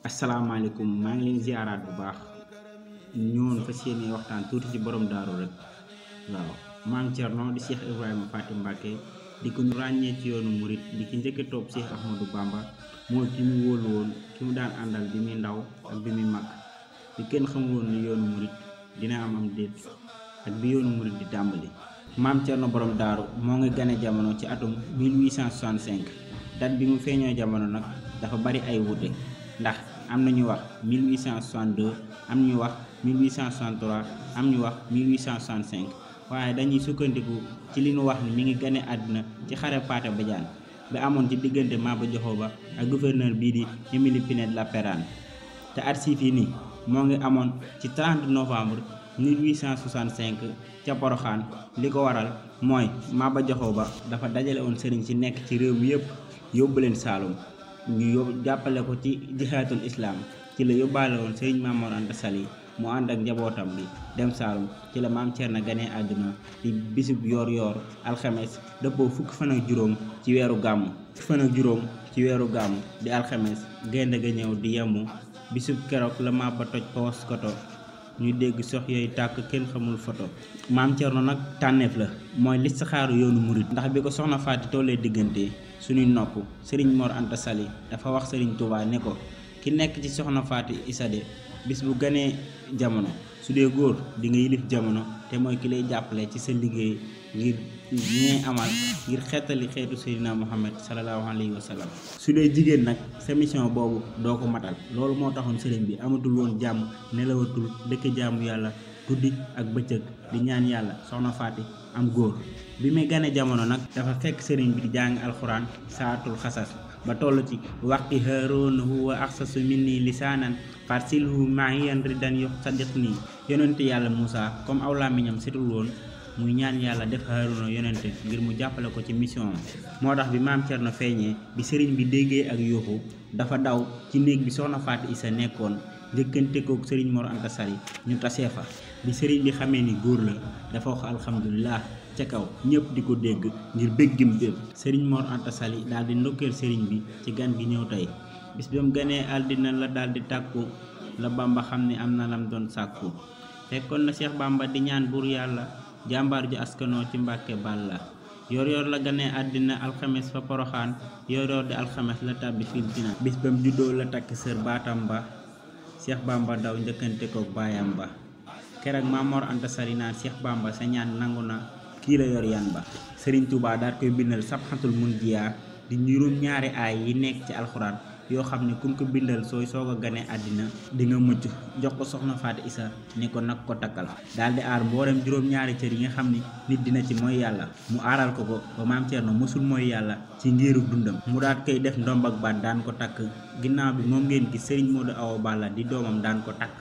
asalaamaaleykum maa ngi leen ziaraat bu baax ñëwoon fas yéene waxtaan tuuti ci borom daaru rek waaw maam Thierno di Cheikh Ibrahima Faty Mbacké di ko ñu ràññee ci yoonu murit di ki njëkk a topp Cheikh Ahmadou Bamba mooy ki mu wóolu woon ki mu daan àndal bi muy ndaw ak bi muy mag bi kenn xamul woon ni yoonu murit dina am déet ak bi yoonu murit di tàmbali. maam Thierno borom daaru moo ngi gane jamono ci atum 1865 date bi mu feeñoo jamono nag dafa bari ay wuute ndax am na ñu wax 1862 am ñu wax 1863 am ñu wax 1865 waaye dañuy sukkandiku ci li ñu wax ni mi ngi gane àddina ci xare Pathé Badiane bi amoon ci diggante Maba Diakhou Ba ak gouverneur bii di Émile Pinet-Laprade te archives yi nii moo ngi amoon ci 30 novembre 1865 ca Porokhane. li ko waral mooy Maba Diakhou Ba dafa dajale woon sëriñ ci nekk ci réew mi yëpp yóbbu leen Saalum ñu jàppale ko ci jihaatul islam ci la yóbbaale woon sëriñ Maam Mor Anta Sali mu ànd ak njabootam bi dem Saalum ci la maam Thierno ganee àdduna di bisub yoor alxames dëppoo fukki fan ak juróom ci weeru gàmmu di alxames gaynde ga ñëw di yemu bisub keroog la Maba toj Paoskoto ñu dégg sox yooyu tàkk kenn xamul photo maam Thierno nag tànneef la mooy listixaaru yoonu murit ndax bi ko soxna Faty tollee diggante suñuy nopp Serigne Mor Anta Sali dafa wax Serigne Touba ne ko ki nekk ci soxna Faty Issa de bis bu ganee jamono su dee góor di nga yilif jamono te mooy ki lay jàppale ci sa liggéey ngir ñee amal ngir xeetali xeetu Seydina Muhammad sallallahu alayhi wa sallam su dee jigéen nag sa mission boobu doo ko matal loolu moo taxoon sëriñ bi amatul woon jàmm nelawatul dëkk jaamu yàlla guddi ak bëccëg di ñaan yàlla soxna Faty am góor bi muy gane jamono nag dafa fekk sëriñ bi di jàng alxuraan saatul xasas ba toll ci waqti Haaruna huwa axsasu minni lisaanan farsilhu maahiyan ridan yox sadiq nii yonente yàlla Moussa comme aw làmmiñam setul woon muy ñaan yàlla def Haaruna yonente ngir mu jàppale ko ci mission moo tax bi maam Thierno feeñee bi sëriñ bi déggee ak yuuxu dafa daw ci néeg bi soxna Faty Issa nekkoon njëkkante kook sëriñ Mor Anta Sali ñu tasee fa bi sëriñ bi xamee ni góor la dafa wax alhamdulilah ca kaw ñëpp di ko dégg ngir béggim bépp sëriñ Mor Anta Sali daal di ndokkeel sëriñ bi ci gan gi ñëw tey bis bi mu ganee àddina la daal di tàkku la Bamba xam ne am na lam doon sàkku fekkoon na Cheikh Bamba di ñaan buur yàlla jàmbaar ju askanoo ci Mbàkke Balla yor la ganee àddina alxames fa Poroxaan yor di alxames la tàbbi fil dina bis ba mu juddoo la takk sër baatam ba Cheikh Bamba daw njëkkante kook baayam ba keroog Maam Mor Anta Sali naan Cheikh Bamba sa ñaan nangu na kii la yor yan ba Serigne Touba daal koy bindal sabxatul munjiya di juróom ñaari aay yi nekk ci alxuraan yoo xam ne ku ko bindal sooy soog a gane àddina di nga mucc jox ko soxna Faty Issa ne ko nag ko takkal daal di aar mboolem juróom-ñaari cër yi nga xam ni nit dina ci mooy yàlla mu aaral ko ba maam Thierno mësul mooy yàlla ci ngiiru dundam mu daat koy def ndomb ak baat daan ko takk ginnaaw bi moom ngeen gis Serigne Modou Awa Balla di doomam daan ko takk